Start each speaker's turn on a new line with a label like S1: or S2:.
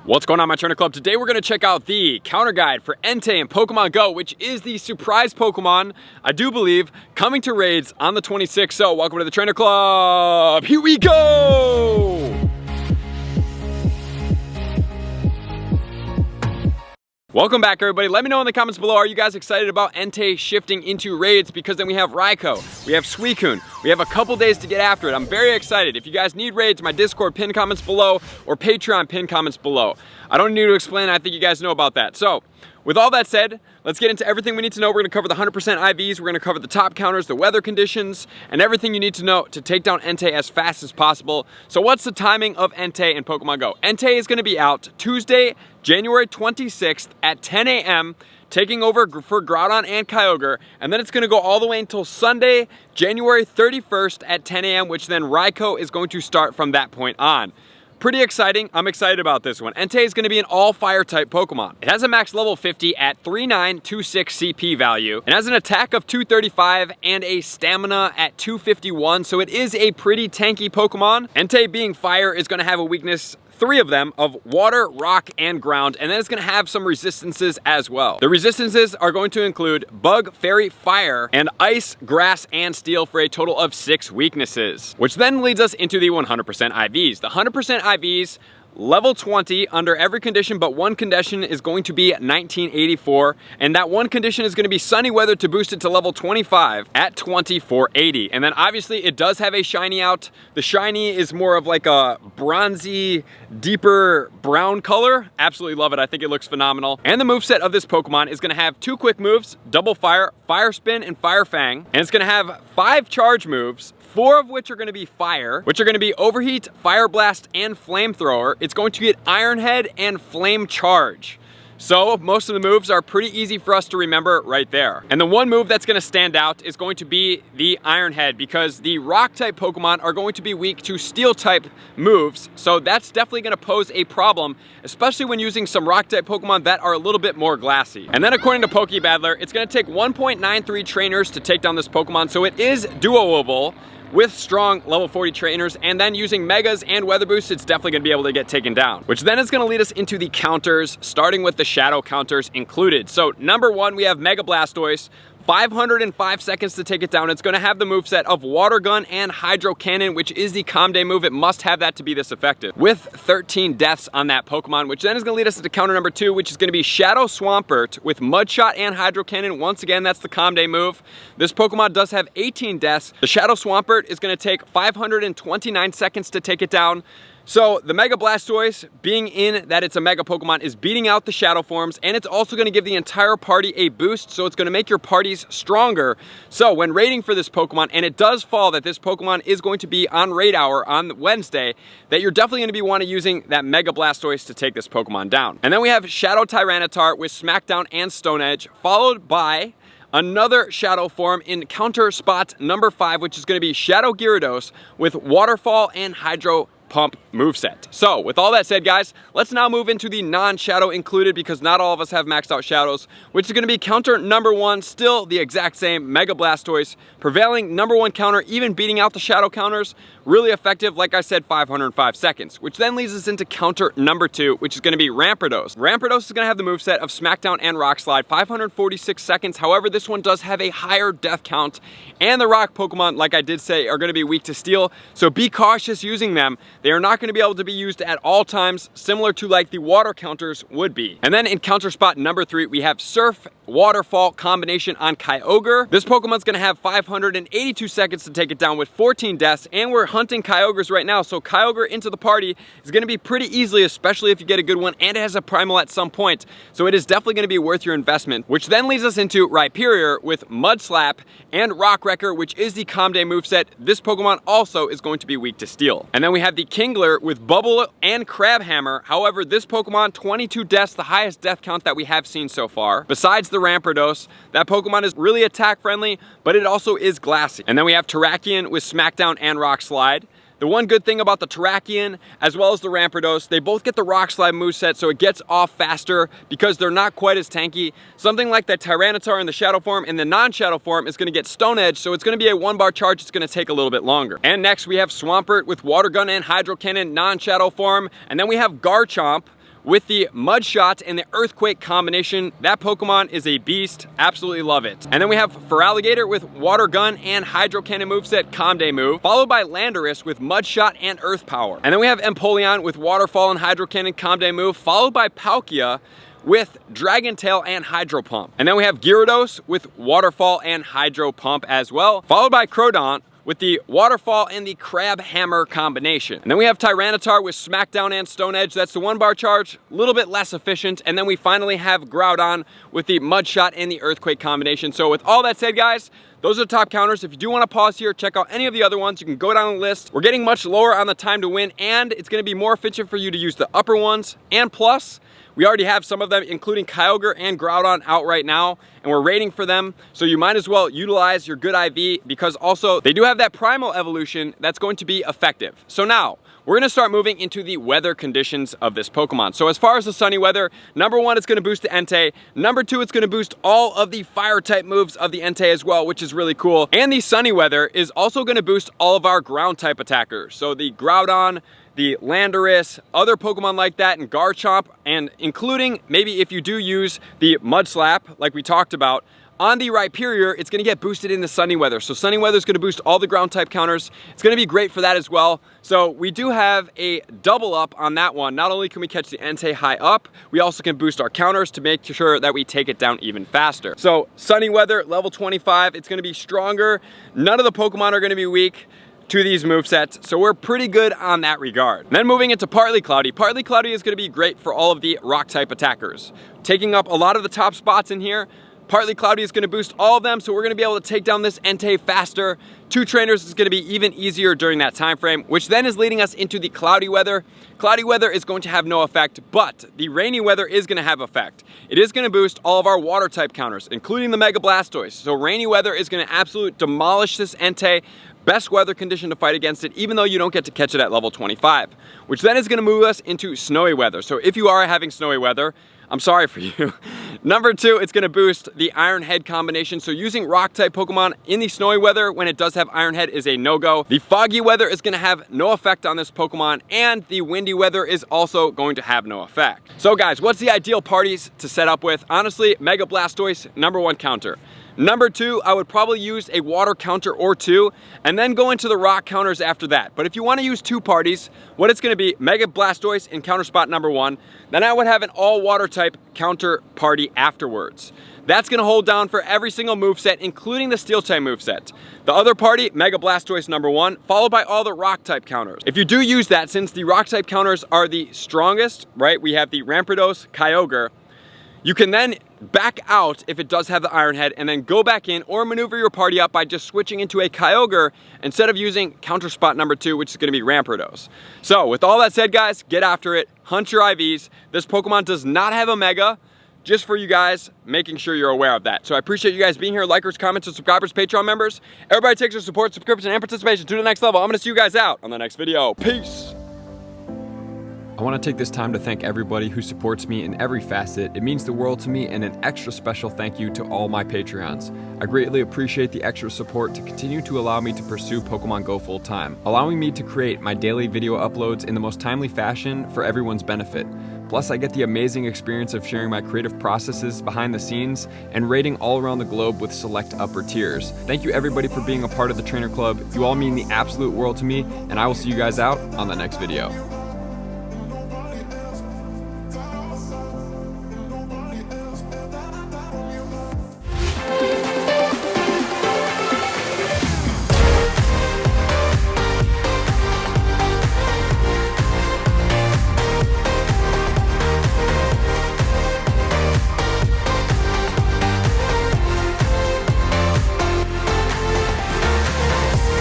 S1: What's going on, my trainer club? Today we're going to check out the counter guide for Entei in Pokemon Go, which is the surprise Pokemon, I do believe, coming to raids on the 26th. So welcome to the trainer club. Here we go. Welcome back, everybody. Let me know in the comments below, are you guys excited about Entei shifting into raids? Because then we have Raikou, we have Suicune, we have a couple days to get after it. I'm very excited. If you guys need raids, my Discord pin comments below or Patreon pin comments below. I don't need to explain, I think you guys know about that. So, with all that said, let's get into everything we need to know. We're going to cover the 100% IVs, we're going to cover the top counters, the weather conditions, and everything you need to know to take down Entei as fast as possible. So what's the timing of Entei in Pokemon Go? Entei is going to be out Tuesday, January 26th at 10 a.m., taking over for Groudon and Kyogre, and then it's going to go all the way until Sunday, January 31st at 10 a.m., which then Raikou is going to start from that point on. Pretty exciting. I'm excited about this one. Entei is going to be an all fire type Pokemon. It has a max level 50 at 3926 CP value. It has an attack of 235 and a stamina at 251, so it is a pretty tanky Pokemon. Entei being fire is going to have a weakness, 3 of them, of water, rock, and ground, and then it's going to have some resistances as well. The resistances are going to include bug, fairy, fire, and ice, grass, and steel for a total of 6 weaknesses. Which then leads us into the 100% IVs. The 100% IVs, level 20 under every condition, but one condition is going to be 1984, and that one condition is going to be sunny weather to boost it to level 25 at 2480. And then obviously it does have a shiny out. The shiny is more of like a bronzy, deeper brown color. Absolutely love it. I think it looks phenomenal. And the moveset of this Pokemon is going to have 2 quick moves, double fire, fire spin, and fire fang. And it's going to have 5 charge moves, 4 of which are going to be fire, which are going to be overheat, fire blast, and flamethrower. It's going to get Iron Head and Flame Charge. So most of the moves are pretty easy for us to remember right there. And the one move that's going to stand out is going to be the Iron Head, because the rock type Pokemon are going to be weak to steel type moves. So that's definitely going to pose a problem, especially when using some rock type Pokemon that are a little bit more glassy. And then according to Pokebattler, it's going to take 1.93 trainers to take down this Pokemon. So it is doable with strong level 40 trainers, and then using megas and weather boosts, it's definitely gonna be able to get taken down. Which then is gonna lead us into the counters, starting with the shadow counters included. So number 1, we have Mega Blastoise. 505 seconds to take it down. It's going to have the moveset of Water Gun and Hydro Cannon, which is the Calm Day move. It must have that to be this effective. With 13 deaths on that Pokemon, which then is going to lead us to counter number 2, which is going to be Shadow Swampert with Mud Shot and Hydro Cannon. Once again, that's the Calm Day move. This Pokemon does have 18 deaths. The Shadow Swampert is going to take 529 seconds to take it down. So the Mega Blastoise, being in that it's a Mega Pokemon, is beating out the Shadow forms, and it's also going to give the entire party a boost, so it's going to make your parties stronger. So when raiding for this Pokemon, and it does fall that this Pokemon is going to be on raid hour on Wednesday, that you're definitely going to be wanting using that Mega Blastoise to take this Pokemon down. And then we have Shadow Tyranitar with Smackdown and Stone Edge, followed by another shadow form in counter spot number 5, which is going to be Shadow Gyarados with Waterfall and Hydro Pump moveset. So with all that said, guys, let's now move into the non-shadow included, because not all of us have maxed out shadows, which is going to be counter number 1, still the exact same Mega Blastoise, prevailing number 1 counter, even beating out the shadow counters. Really effective, like I said, 505 seconds, which then leads us into counter number 2, which is going to be Rampardos. Rampardos is going to have the moveset of Smackdown and Rock Slide, 546 seconds. However, this one does have a higher death count, and the rock Pokemon, like I did say, are going to be weak to steel, so be cautious using them. They are not going to be able to be used at all times, similar to like the water counters would be. And then in counter spot number 3, we have Surf Waterfall combination on Kyogre. This Pokemon's going to have 582 seconds to take it down with 14 deaths, and we're hunting Kyogres right now, so Kyogre into the party is going to be pretty easily, especially if you get a good one, and it has a primal at some point, so it is definitely going to be worth your investment. Which then leads us into Rhyperior with Mud Slap and Rock Wrecker, which is the Calm Day moveset. This Pokemon also is going to be weak to steel. And then we have the Kingler with Bubble and Crabhammer. However, this Pokemon, 22 deaths, the highest death count that we have seen so far. Besides the Rampardos, that Pokemon is really attack friendly, but it also is glassy. And then we have Terrakion with Smackdown and Rock Slide. The one good thing about the Terrakion as well as the Rampardos, they both get the Rock Slide moveset, so it gets off faster because they're not quite as tanky. Something like the Tyranitar in the Shadow form and the non-Shadow form is going to get Stone Edge, so it's going to be a 1-bar charge. It's going to take a little bit longer. And next we have Swampert with Water Gun and Hydro Cannon non-Shadow form, and then we have Garchomp with the Mud Shot and the Earthquake combination. That Pokemon is a beast, absolutely love it. And then we have Feraligatr with Water Gun and Hydro Cannon moveset, Calm Day move, followed by Landorus with Mud Shot and Earth Power. And then we have Empoleon with Waterfall and Hydro Cannon, Calm Day move, followed by Palkia with Dragon Tail and Hydro Pump. And then we have Gyarados with Waterfall and Hydro Pump as well, followed by Crodont with the Waterfall and the Crab Hammer combination. And then we have Tyranitar with Smackdown and Stone Edge. That's the 1-bar charge, a little bit less efficient. And then we finally have Groudon with the Mud Shot and the Earthquake combination. So with all that said, guys, those are the top counters. If you do want to pause here, check out any of the other ones. You can go down the list. We're getting much lower on the time to win, and it's going to be more efficient for you to use the upper ones. And plus, we already have some of them, including Kyogre and Groudon, out right now, and we're rating for them. So you might as well utilize your good IV, because also they do have that primal evolution that's going to be effective. So now, we're gonna start moving into the weather conditions of this Pokemon. So as far as the sunny weather, number 1, it's gonna boost the Entei. Number 2, it's gonna boost all of the fire type moves of the Entei as well, which is really cool. And the sunny weather is also gonna boost all of our ground type attackers. So the Groudon, the Landorus, other Pokemon like that, and Garchomp, and including maybe if you do use the Mud Slap, like we talked about, on the Rhyperior, it's gonna get boosted in the sunny weather. So sunny weather is gonna boost all the ground type counters. It's gonna be great for that as well. So we do have a double up on that one. Not only can we catch the Entei high up, we also can boost our counters to make sure that we take it down even faster. So sunny weather, level 25, it's gonna be stronger. None of the Pokemon are gonna be weak to these movesets, so we're pretty good on that regard. Then moving into Partly Cloudy. Partly Cloudy is going to be great for all of the rock type attackers. Taking up a lot of the top spots in here, Partly Cloudy is going to boost all of them, so we're going to be able to take down this Entei faster. 2 trainers is going to be even easier during that time frame, which then is leading us into the cloudy weather. Cloudy weather is going to have no effect, but the rainy weather is going to have effect. It is going to boost all of our water type counters, including the Mega Blastoise. So rainy weather is going to absolutely demolish this Entei. Best weather condition to fight against it, even though you don't get to catch it at level 25, which then is going to move us into snowy weather. So if you are having snowy weather, I'm sorry for you. Number 2, it's going to boost the Iron Head combination. So using rock type Pokemon in the snowy weather when it does have Iron Head is a no-go. The foggy weather is going to have no effect on this Pokemon, and the windy weather is also going to have no effect. So guys, what's the ideal parties to set up with? Honestly, Mega Blastoise, number 1 counter. Number 2, I would probably use a water counter or 2, and then go into the rock counters after that. But if you want to use 2 parties, what it's going to be, Mega Blastoise in counter spot number 1, then I would have an all water type counter party afterwards. That's going to hold down for every single moveset, including the Steel type moveset. The other party, Mega Blastoise number 1, followed by all the rock type counters. If you do use that, since the rock type counters are the strongest, right, we have the Rampardos, Kyogre, you can then back out if it does have the Iron Head, and then go back in or maneuver your party up by just switching into a Kyogre instead of using counter spot number 2, which is going to be Rampardos. So with all that said, guys, get after it, hunt your IVs. This Pokemon does not have a Mega, just for you guys, making sure you're aware of that. So I appreciate you guys being here, likers, comments, and subscribers, Patreon members. Everybody takes your support, subscription, and participation to the next level. I'm going to see you guys out on the next video. Peace! I want to take this time to thank everybody who supports me in every facet. It means the world to me, and an extra special thank you to all my Patreons. I greatly appreciate the extra support to continue to allow me to pursue Pokemon Go full time, allowing me to create my daily video uploads in the most timely fashion for everyone's benefit. Plus, I get the amazing experience of sharing my creative processes behind the scenes and rating all around the globe with select upper tiers. Thank you everybody for being a part of the Trainer Club. You all mean the absolute world to me, and I will see you guys out on the next video.